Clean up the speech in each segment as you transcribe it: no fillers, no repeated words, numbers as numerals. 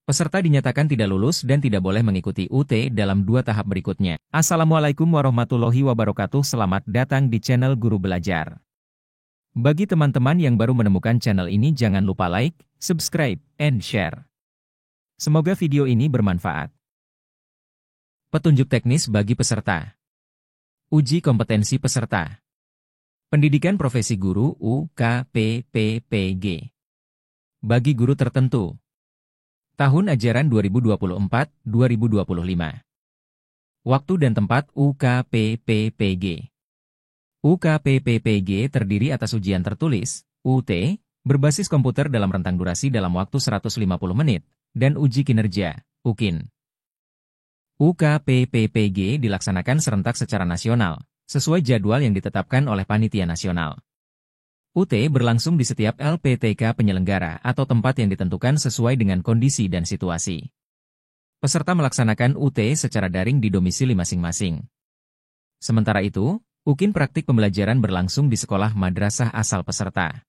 Peserta dinyatakan tidak lulus dan tidak boleh mengikuti UT dalam 2 tahap berikutnya. Assalamualaikum warahmatullahi wabarakatuh. Selamat datang di channel Guru Belajar. Bagi teman-teman yang baru menemukan channel ini, jangan lupa like, subscribe, and share. Semoga video ini bermanfaat. Petunjuk teknis bagi peserta. Uji kompetensi peserta. Pendidikan profesi guru UKPPPG. Bagi guru tertentu. Tahun ajaran 2024-2025. Waktu dan tempat UKPPPG. UKPPPG terdiri atas ujian tertulis, UT, berbasis komputer dalam rentang durasi dalam waktu 150 menit, dan uji kinerja, UKIN. UKPPPG dilaksanakan serentak secara nasional, sesuai jadwal yang ditetapkan oleh Panitia Nasional. UT berlangsung di setiap LPTK penyelenggara atau tempat yang ditentukan sesuai dengan kondisi dan situasi. Peserta melaksanakan UT secara daring di domisili masing-masing. Sementara itu, UKIN praktik pembelajaran berlangsung di sekolah madrasah asal peserta.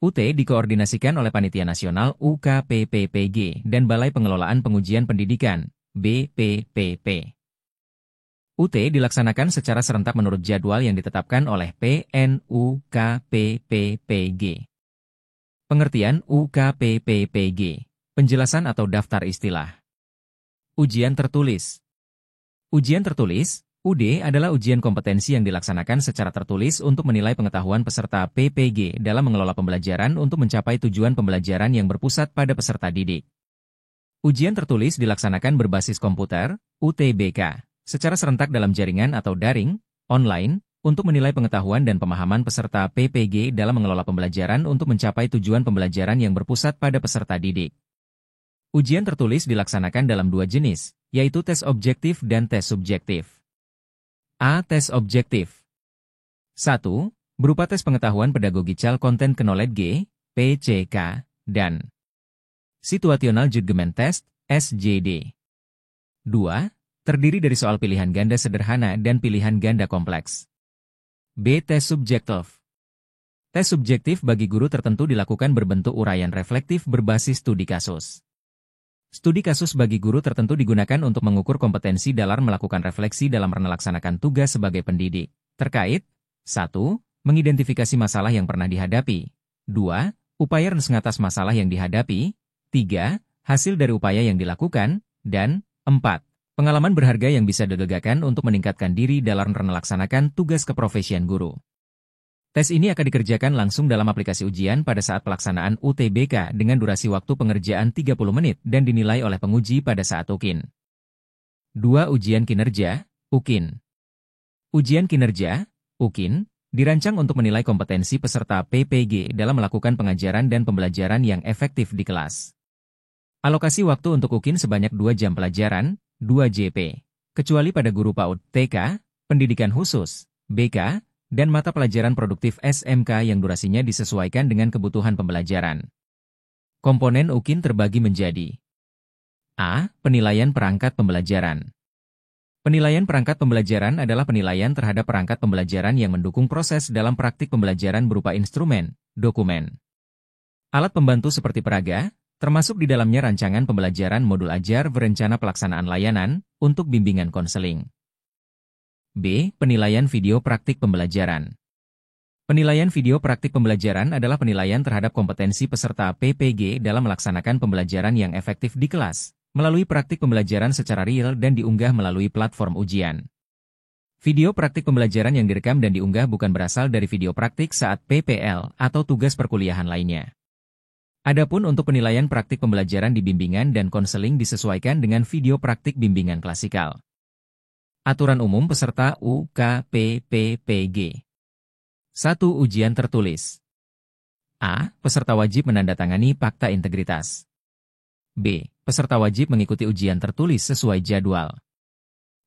UT dikoordinasikan oleh Panitia Nasional UKPPPG dan Balai Pengelolaan Pengujian Pendidikan, BPPP. UT dilaksanakan secara serentak menurut jadwal yang ditetapkan oleh PNUKPPPG. Pengertian UKPPPG. Penjelasan atau daftar istilah. Ujian tertulis. Ujian tertulis, UD adalah ujian kompetensi yang dilaksanakan secara tertulis untuk menilai pengetahuan peserta PPG dalam mengelola pembelajaran untuk mencapai tujuan pembelajaran yang berpusat pada peserta didik. Ujian tertulis dilaksanakan berbasis komputer, UTBK. Secara serentak dalam jaringan atau daring, online, untuk menilai pengetahuan dan pemahaman peserta PPG dalam mengelola pembelajaran untuk mencapai tujuan pembelajaran yang berpusat pada peserta didik. Ujian tertulis dilaksanakan dalam 2 jenis, yaitu tes objektif dan tes subjektif. A. Tes objektif. 1. Berupa tes pengetahuan pedagogical content knowledge G, PCK, dan Situational Judgment Test, SJD. 2. Terdiri dari soal pilihan ganda sederhana dan pilihan ganda kompleks. B. Tes subjektif. Tes subjektif bagi guru tertentu dilakukan berbentuk uraian reflektif berbasis studi kasus. Studi kasus bagi guru tertentu digunakan untuk mengukur kompetensi dalam melakukan refleksi dalam melaksanakan tugas sebagai pendidik. Terkait 1. Mengidentifikasi masalah yang pernah dihadapi. 2. Upaya mengatasi masalah yang dihadapi. 3. Hasil dari upaya yang dilakukan. Dan 4. Pengalaman berharga yang bisa digegakan untuk meningkatkan diri dalam melaksanakan tugas keprofesian guru. Tes ini akan dikerjakan langsung dalam aplikasi ujian pada saat pelaksanaan UTBK dengan durasi waktu pengerjaan 30 menit dan dinilai oleh penguji pada saat UKIN. 2. Ujian kinerja, UKIN. Ujian kinerja, UKIN, dirancang untuk menilai kompetensi peserta PPG dalam melakukan pengajaran dan pembelajaran yang efektif di kelas. Alokasi waktu untuk UKIN sebanyak 2 jam pelajaran, 2 JP, kecuali pada guru PAUD, TK, pendidikan khusus, BK, dan mata pelajaran produktif SMK yang durasinya disesuaikan dengan kebutuhan pembelajaran. Komponen UKIN terbagi menjadi A. Penilaian perangkat pembelajaran. Penilaian perangkat pembelajaran adalah penilaian terhadap perangkat pembelajaran yang mendukung proses dalam praktik pembelajaran berupa instrumen, dokumen, alat pembantu seperti peraga, termasuk di dalamnya rancangan pembelajaran modul ajar berencana pelaksanaan layanan untuk bimbingan konseling. B. Penilaian video praktik pembelajaran. Penilaian video praktik pembelajaran adalah penilaian terhadap kompetensi peserta PPG dalam melaksanakan pembelajaran yang efektif di kelas, melalui praktik pembelajaran secara real dan diunggah melalui platform ujian. Video praktik pembelajaran yang direkam dan diunggah bukan berasal dari video praktik saat PPL atau tugas perkuliahan lainnya. Adapun untuk penilaian praktik pembelajaran di bimbingan dan konseling disesuaikan dengan video praktik bimbingan klasikal. Aturan umum peserta UKPPPG. 1. Ujian tertulis. A. Peserta wajib menandatangani Fakta Integritas. B. Peserta wajib mengikuti ujian tertulis sesuai jadwal.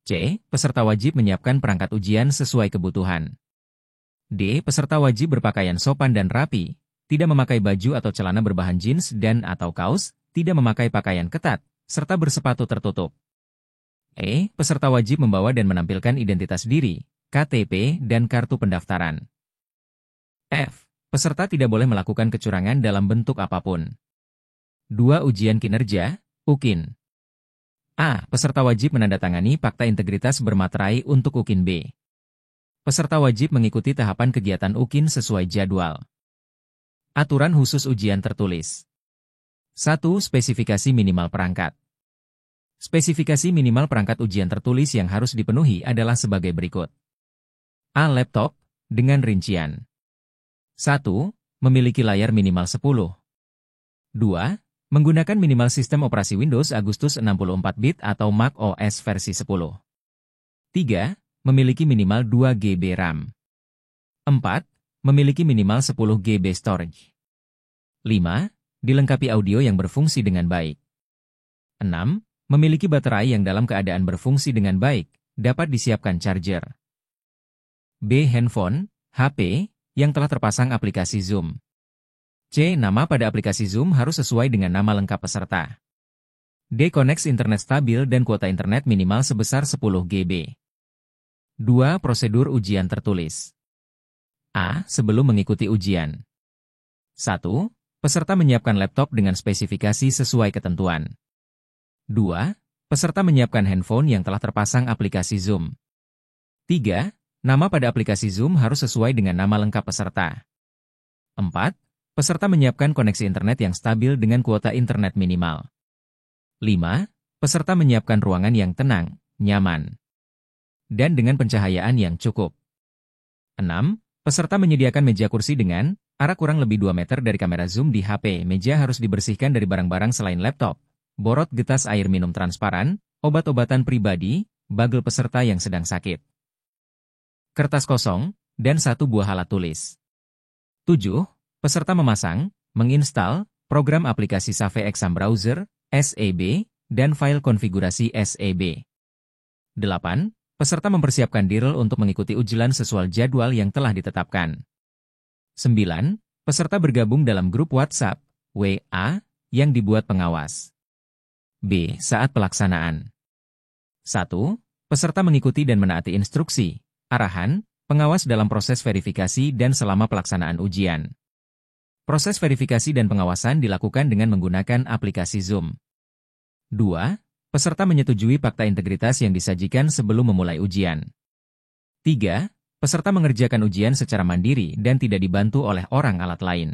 C. Peserta wajib menyiapkan perangkat ujian sesuai kebutuhan. D. Peserta wajib berpakaian sopan dan rapi, tidak memakai baju atau celana berbahan jeans dan atau kaos, tidak memakai pakaian ketat, serta bersepatu tertutup. E. Peserta wajib membawa dan menampilkan identitas diri, KTP, dan kartu pendaftaran. F. Peserta tidak boleh melakukan kecurangan dalam bentuk apapun. 2. Ujian kinerja, UKIN. A. Peserta wajib menandatangani Fakta Integritas Bermaterai untuk UKIN B. Peserta wajib mengikuti tahapan kegiatan UKIN sesuai jadwal. Aturan khusus ujian tertulis. 1. Spesifikasi minimal perangkat. Spesifikasi minimal perangkat ujian tertulis yang harus dipenuhi adalah sebagai berikut. A. Laptop, dengan rincian. 1. Memiliki layar minimal 10. 2. Menggunakan minimal sistem operasi Windows Agustus 64-bit atau Mac OS versi 10. 3. Memiliki minimal 2 GB RAM. 4. Memiliki minimal 10 GB storage. 5. Dilengkapi audio yang berfungsi dengan baik. 6. Memiliki baterai yang dalam keadaan berfungsi dengan baik, dapat disiapkan charger. B. Handphone, HP, yang telah terpasang aplikasi Zoom. C. Nama pada aplikasi Zoom harus sesuai dengan nama lengkap peserta. D. Koneksi internet stabil dan kuota internet minimal sebesar 10 GB. 2. Prosedur ujian tertulis. A. Sebelum mengikuti ujian. 1. Peserta menyiapkan laptop dengan spesifikasi sesuai ketentuan. 2. Peserta menyiapkan handphone yang telah terpasang aplikasi Zoom. 3. Nama pada aplikasi Zoom harus sesuai dengan nama lengkap peserta. 4. Peserta menyiapkan koneksi internet yang stabil dengan kuota internet minimal. 5. Peserta menyiapkan ruangan yang tenang, nyaman, dan dengan pencahayaan yang cukup. 6. Peserta menyediakan meja kursi dengan arah kurang lebih 2 meter dari kamera Zoom di HP. Meja harus dibersihkan dari barang-barang selain laptop, borot getas air minum transparan, obat-obatan pribadi, bagel peserta yang sedang sakit, kertas kosong, dan 1 buah alat tulis. 7. Peserta memasang, menginstal, program aplikasi Save Exam Browser, SEB, dan file konfigurasi SEB. 8. Peserta mempersiapkan diri untuk mengikuti ujian sesuai jadwal yang telah ditetapkan. 9. Peserta bergabung dalam grup WhatsApp, WA, yang dibuat pengawas. B. Saat pelaksanaan. 1. Peserta mengikuti dan menaati instruksi, arahan, pengawas dalam proses verifikasi dan selama pelaksanaan ujian. Proses verifikasi dan pengawasan dilakukan dengan menggunakan aplikasi Zoom. 2. Peserta menyetujui fakta integritas yang disajikan sebelum memulai ujian. 3. Peserta mengerjakan ujian secara mandiri dan tidak dibantu oleh orang alat lain.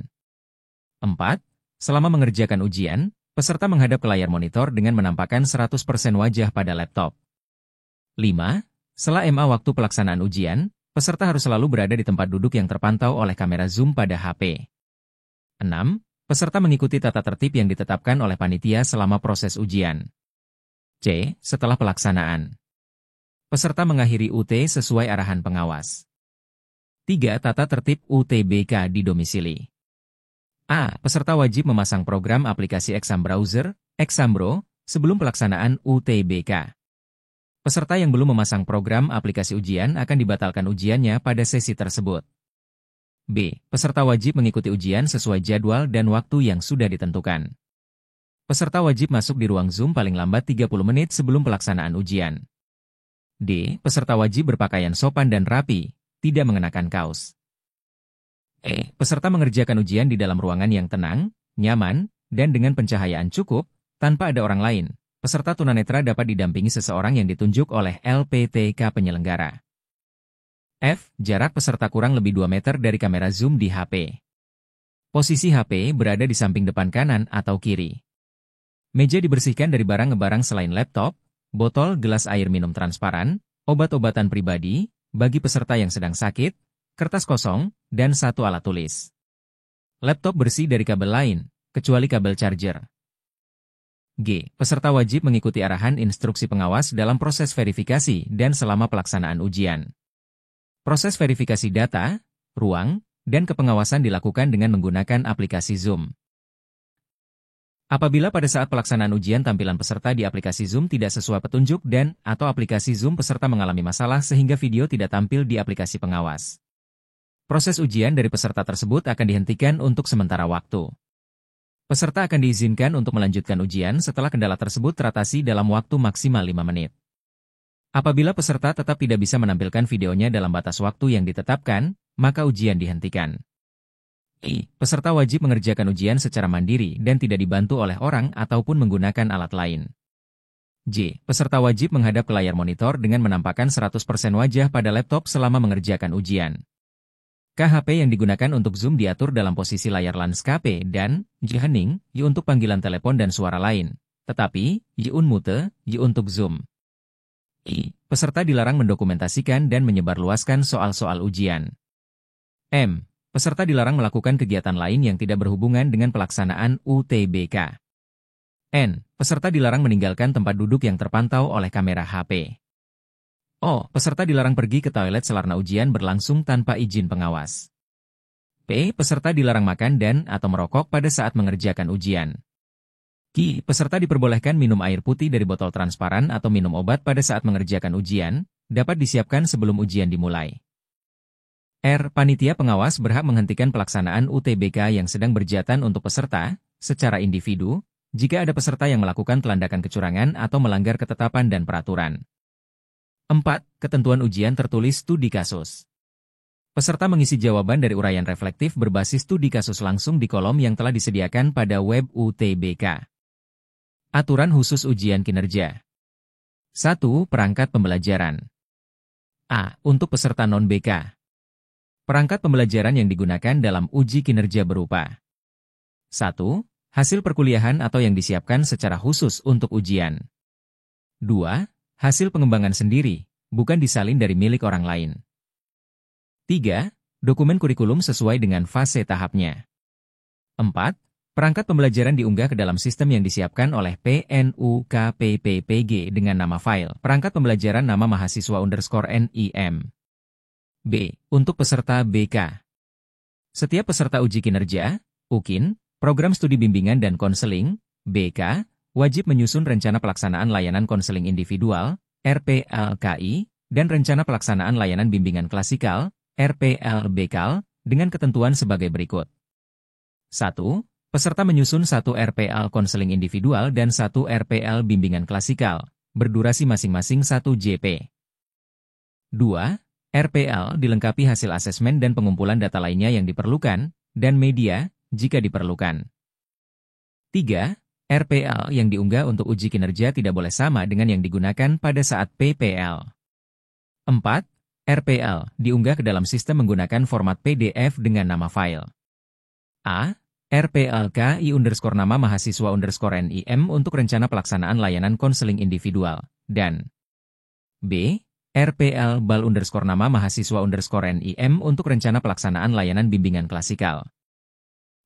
4. Selama mengerjakan ujian, peserta menghadap ke layar monitor dengan menampakkan 100% wajah pada laptop. 5. Setelah waktu pelaksanaan ujian, peserta harus selalu berada di tempat duduk yang terpantau oleh kamera Zoom pada HP. 6. Peserta mengikuti tata tertib yang ditetapkan oleh panitia selama proses ujian. C. Setelah pelaksanaan, peserta mengakhiri UT sesuai arahan pengawas. 3. Tata tertib UTBK di domisili. A. Peserta wajib memasang program aplikasi Exam Browser, Exambro, sebelum pelaksanaan UTBK. Peserta yang belum memasang program aplikasi ujian akan dibatalkan ujiannya pada sesi tersebut. B. Peserta wajib mengikuti ujian sesuai jadwal dan waktu yang sudah ditentukan. Peserta wajib masuk di ruang Zoom paling lambat 30 menit sebelum pelaksanaan ujian. D. Peserta wajib berpakaian sopan dan rapi, tidak mengenakan kaos. E. Peserta mengerjakan ujian di dalam ruangan yang tenang, nyaman, dan dengan pencahayaan cukup, tanpa ada orang lain. Peserta tunanetra dapat didampingi seseorang yang ditunjuk oleh LPTK penyelenggara. F. Jarak peserta kurang lebih 2 meter dari kamera Zoom di HP. Posisi HP berada di samping depan kanan atau kiri. Meja dibersihkan dari barang-barang selain laptop, botol gelas air minum transparan, obat-obatan pribadi, bagi peserta yang sedang sakit, kertas kosong, dan 1 alat tulis. Laptop bersih dari kabel lain, kecuali kabel charger. G. Peserta wajib mengikuti arahan instruksi pengawas dalam proses verifikasi dan selama pelaksanaan ujian. Proses verifikasi data, ruang, dan kepengawasan dilakukan dengan menggunakan aplikasi Zoom. Apabila pada saat pelaksanaan ujian tampilan peserta di aplikasi Zoom tidak sesuai petunjuk atau aplikasi Zoom peserta mengalami masalah sehingga video tidak tampil di aplikasi pengawas, proses ujian dari peserta tersebut akan dihentikan untuk sementara waktu. Peserta akan diizinkan untuk melanjutkan ujian setelah kendala tersebut teratasi dalam waktu maksimal 5 menit. Apabila peserta tetap tidak bisa menampilkan videonya dalam batas waktu yang ditetapkan, maka ujian dihentikan. Peserta wajib mengerjakan ujian secara mandiri dan tidak dibantu oleh orang ataupun menggunakan alat lain. J. Peserta wajib menghadap ke layar monitor dengan menampakkan 100% wajah pada laptop selama mengerjakan ujian. KHP yang digunakan untuk Zoom diatur dalam posisi layar landscape dan J. Hening, Y untuk panggilan telepon dan suara lain. Tetapi, Y unmute, Y untuk Zoom. I. Peserta dilarang mendokumentasikan dan menyebarluaskan soal-soal ujian. M. Peserta dilarang melakukan kegiatan lain yang tidak berhubungan dengan pelaksanaan UTBK. N. Peserta dilarang meninggalkan tempat duduk yang terpantau oleh kamera HP. O. Peserta dilarang pergi ke toilet selama ujian berlangsung tanpa izin pengawas. P. Peserta dilarang makan dan atau merokok pada saat mengerjakan ujian. Q. Peserta diperbolehkan minum air putih dari botol transparan atau minum obat pada saat mengerjakan ujian, dapat disiapkan sebelum ujian dimulai. R. Panitia pengawas berhak menghentikan pelaksanaan UTBK yang sedang berjalan untuk peserta, secara individu, jika ada peserta yang melakukan pelandakan kecurangan atau melanggar ketetapan dan peraturan. 4. Ketentuan ujian tertulis studi kasus. Peserta mengisi jawaban dari uraian reflektif berbasis studi kasus langsung di kolom yang telah disediakan pada web UTBK. Aturan khusus ujian kinerja. 1. Perangkat pembelajaran. A. Untuk peserta non-BK. Perangkat pembelajaran yang digunakan dalam uji kinerja berupa 1. Hasil perkuliahan atau yang disiapkan secara khusus untuk ujian. 2. Hasil pengembangan sendiri, bukan disalin dari milik orang lain. 3. Dokumen kurikulum sesuai dengan fase tahapnya. 4. Perangkat pembelajaran diunggah ke dalam sistem yang disiapkan oleh PNUKPPPG dengan nama file perangkat pembelajaran nama mahasiswa_NIM. B. Untuk peserta BK. Setiap peserta uji kinerja, UKIN, Program Studi Bimbingan dan Konseling, BK, wajib menyusun rencana pelaksanaan layanan konseling individual, RPLKI, dan rencana pelaksanaan layanan bimbingan klasikal, RPLBKL, dengan ketentuan sebagai berikut. 1. Peserta menyusun 1 RPL konseling individual dan 1 RPL bimbingan klasikal, berdurasi masing-masing 1 JP. 2. RPL dilengkapi hasil asesmen dan pengumpulan data lainnya yang diperlukan, dan media, jika diperlukan. 3. RPL yang diunggah untuk uji kinerja tidak boleh sama dengan yang digunakan pada saat PPL. 4. RPL diunggah ke dalam sistem menggunakan format PDF dengan nama file A. RPLKI_nama mahasiswa_NIM untuk rencana pelaksanaan layanan konseling individual, dan B. RPL BAL_nama mahasiswa_NIM untuk rencana pelaksanaan layanan bimbingan klasikal.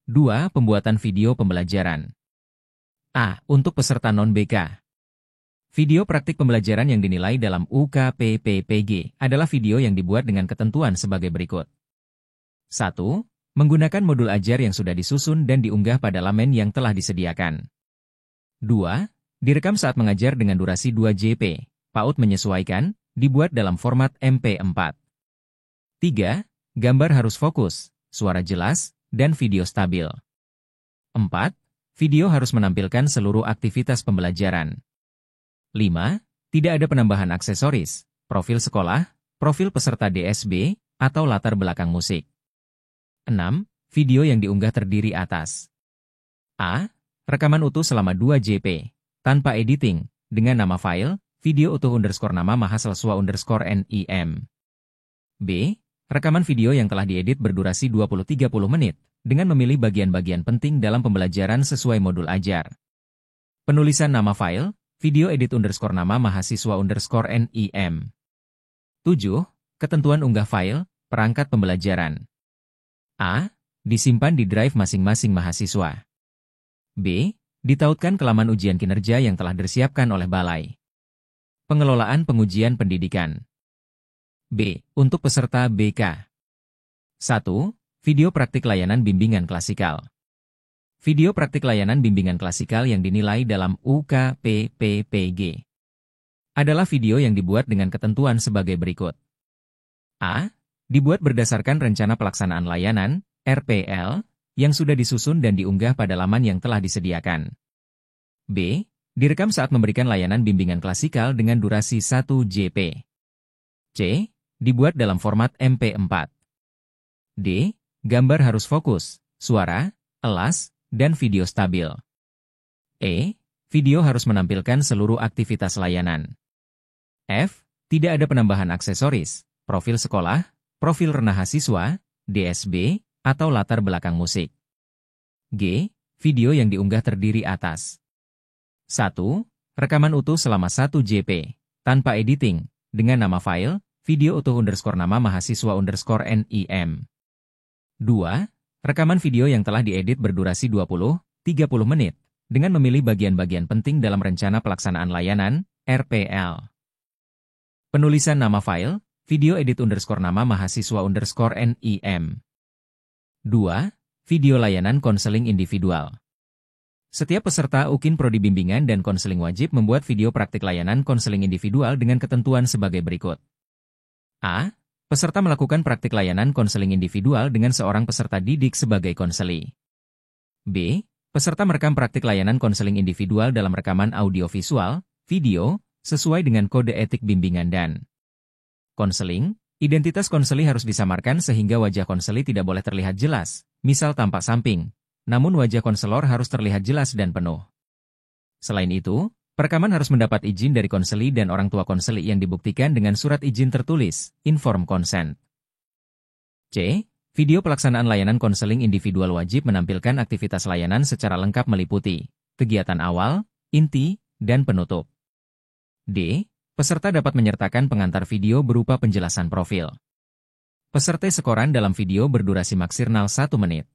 2. Pembuatan video pembelajaran. A. Untuk peserta non-BK. Video praktik pembelajaran yang dinilai dalam UKPPPG adalah video yang dibuat dengan ketentuan sebagai berikut. 1. Menggunakan modul ajar yang sudah disusun dan diunggah pada laman yang telah disediakan. 2. Direkam saat mengajar dengan durasi 2 JP, PAUD menyesuaikan, dibuat dalam format MP4. 3. Gambar harus fokus, suara jelas, dan video stabil. 4. Video harus menampilkan seluruh aktivitas pembelajaran. 5. Tidak ada penambahan aksesoris, profil sekolah, profil peserta DSB, atau latar belakang musik. 6. Video yang diunggah terdiri atas A. Rekaman utuh selama 2 JP, tanpa editing, dengan nama file, video utuh_nama mahasiswa_NIM. B. Rekaman video yang telah diedit berdurasi 20-30 menit, dengan memilih bagian-bagian penting dalam pembelajaran sesuai modul ajar. Penulisan nama file, video edit_nama mahasiswa_NIM. 7. Ketentuan unggah file, perangkat pembelajaran. A. Disimpan di drive masing-masing mahasiswa. B. Ditautkan ke laman ujian kinerja yang telah disiapkan oleh Balai Pengelolaan Pengujian Pendidikan. B. Untuk peserta BK. 1. Video praktik layanan bimbingan klasikal. Video praktik layanan bimbingan klasikal yang dinilai dalam UKPPPG adalah video yang dibuat dengan ketentuan sebagai berikut. A. Dibuat berdasarkan rencana pelaksanaan layanan, RPL, yang sudah disusun dan diunggah pada laman yang telah disediakan. B. Direkam saat memberikan layanan bimbingan klasikal dengan durasi 1 JP. C. Dibuat dalam format MP4. D. Gambar harus fokus, suara, elas, dan video stabil. E. Video harus menampilkan seluruh aktivitas layanan. F. Tidak ada penambahan aksesoris, profil sekolah, profil ranah siswa, DSB, atau latar belakang musik. G. Video yang diunggah terdiri atas 1. Rekaman utuh selama 1 JP, tanpa editing, dengan nama file, video utuh _nama mahasiswa _NIM. 2. Rekaman video yang telah diedit berdurasi 20-30 menit, dengan memilih bagian-bagian penting dalam rencana pelaksanaan layanan, RPL. Penulisan nama file, video edit _nama mahasiswa _NIM. 2. Video layanan konseling individual. Setiap peserta UKIN Prodi Bimbingan dan Konseling wajib membuat video praktik layanan konseling individual dengan ketentuan sebagai berikut. A. Peserta melakukan praktik layanan konseling individual dengan seorang peserta didik sebagai konseli. B. Peserta merekam praktik layanan konseling individual dalam rekaman audiovisual, video, sesuai dengan kode etik bimbingan dan konseling. Identitas konseli harus disamarkan sehingga wajah konseli tidak boleh terlihat jelas, misal tampak samping. Namun wajah konselor harus terlihat jelas dan penuh. Selain itu, perekaman harus mendapat izin dari konseli dan orang tua konseli yang dibuktikan dengan surat izin tertulis, informed consent. C. Video pelaksanaan layanan konseling individual wajib menampilkan aktivitas layanan secara lengkap meliputi kegiatan awal, inti, dan penutup. D. Peserta dapat menyertakan pengantar video berupa penjelasan profil. Peserta skoran dalam video berdurasi maksimal 1 menit.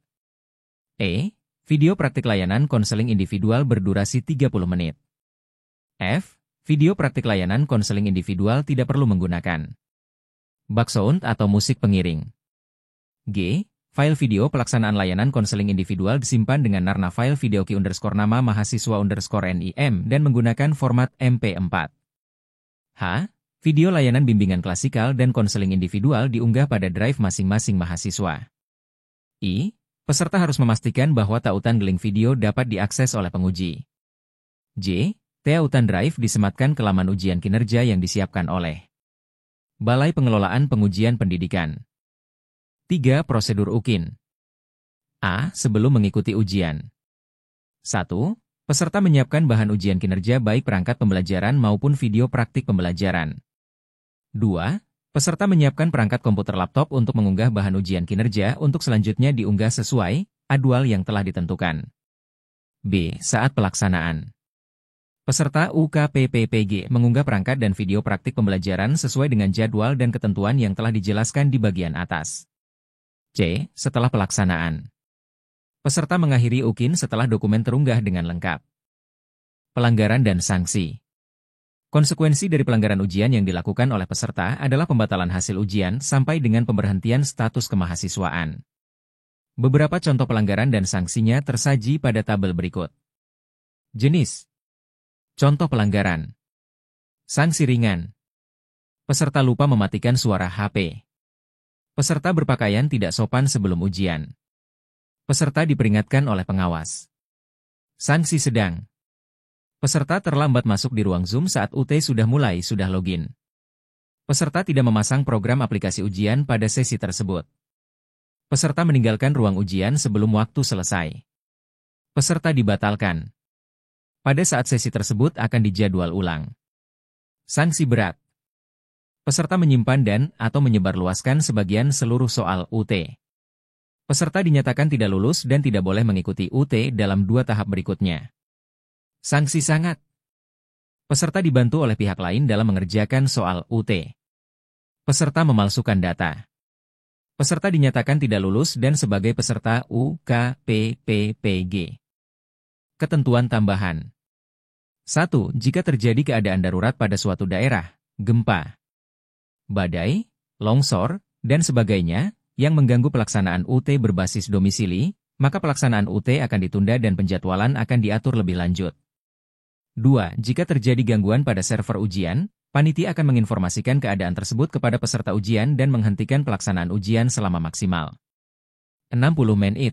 E. Video praktik layanan konseling individual berdurasi 30 menit. F. Video praktik layanan konseling individual tidak perlu menggunakan background atau musik pengiring. G. File video pelaksanaan layanan konseling individual disimpan dengan narna file video _nama mahasiswa _NIM dan menggunakan format MP4. H. Video layanan bimbingan klasikal dan konseling individual diunggah pada drive masing-masing mahasiswa. I. Peserta harus memastikan bahwa tautan link video dapat diakses oleh penguji. J. Tautan drive disematkan ke laman ujian kinerja yang disiapkan oleh Balai Pengelolaan Pengujian Pendidikan. 3. Prosedur UKIN. A. Sebelum mengikuti ujian. 1. Peserta menyiapkan bahan ujian kinerja baik perangkat pembelajaran maupun video praktik pembelajaran. 2. Peserta menyiapkan perangkat komputer laptop untuk mengunggah bahan ujian kinerja untuk selanjutnya diunggah sesuai jadwal yang telah ditentukan. B. Saat pelaksanaan. Peserta UKPPPG mengunggah perangkat dan video praktik pembelajaran sesuai dengan jadwal dan ketentuan yang telah dijelaskan di bagian atas. C. Setelah pelaksanaan. Peserta mengakhiri UKIN setelah dokumen terunggah dengan lengkap. Pelanggaran dan sanksi. Konsekuensi dari pelanggaran ujian yang dilakukan oleh peserta adalah pembatalan hasil ujian sampai dengan pemberhentian status kemahasiswaan. Beberapa contoh pelanggaran dan sanksinya tersaji pada tabel berikut. Jenis. Contoh pelanggaran. Sanksi ringan. Peserta lupa mematikan suara HP. Peserta berpakaian tidak sopan sebelum ujian. Peserta diperingatkan oleh pengawas. Sanksi sedang. Peserta terlambat masuk di ruang Zoom saat UT sudah login. Peserta tidak memasang program aplikasi ujian pada sesi tersebut. Peserta meninggalkan ruang ujian sebelum waktu selesai. Peserta dibatalkan. Pada saat sesi tersebut akan dijadwal ulang. Sanksi berat. Peserta menyimpan dan atau menyebarluaskan sebagian seluruh soal UT. Peserta dinyatakan tidak lulus dan tidak boleh mengikuti UT dalam 2 tahap berikutnya. Sanksi sangat. Peserta dibantu oleh pihak lain dalam mengerjakan soal UT. Peserta memalsukan data. Peserta dinyatakan tidak lulus dan sebagai peserta UKPPPG. Ketentuan tambahan. 1. Jika terjadi keadaan darurat pada suatu daerah, gempa, badai, longsor, dan sebagainya, yang mengganggu pelaksanaan UT berbasis domisili, maka pelaksanaan UT akan ditunda dan penjadwalan akan diatur lebih lanjut. 2. Jika terjadi gangguan pada server ujian, panitia akan menginformasikan keadaan tersebut kepada peserta ujian dan menghentikan pelaksanaan ujian selama maksimal 60 menit.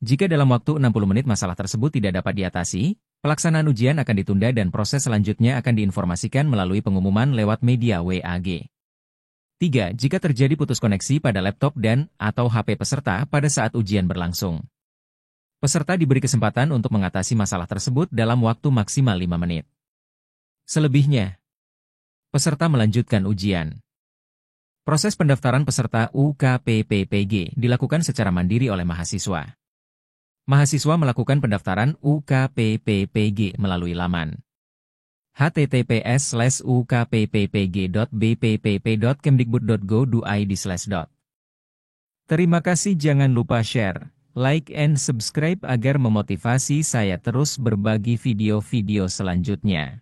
Jika dalam waktu 60 menit masalah tersebut tidak dapat diatasi, pelaksanaan ujian akan ditunda dan proses selanjutnya akan diinformasikan melalui pengumuman lewat media WAG. 3. Jika terjadi putus koneksi pada laptop dan/atau HP peserta pada saat ujian berlangsung. Peserta diberi kesempatan untuk mengatasi masalah tersebut dalam waktu maksimal 5 menit. Selebihnya, peserta melanjutkan ujian. Proses pendaftaran peserta UKPPPG dilakukan secara mandiri oleh mahasiswa. Mahasiswa melakukan pendaftaran UKPPPG melalui laman https://ukppppg.bppp.kemdikbud.go.id/. Terima kasih, jangan lupa share, like and subscribe agar memotivasi saya terus berbagi video-video selanjutnya.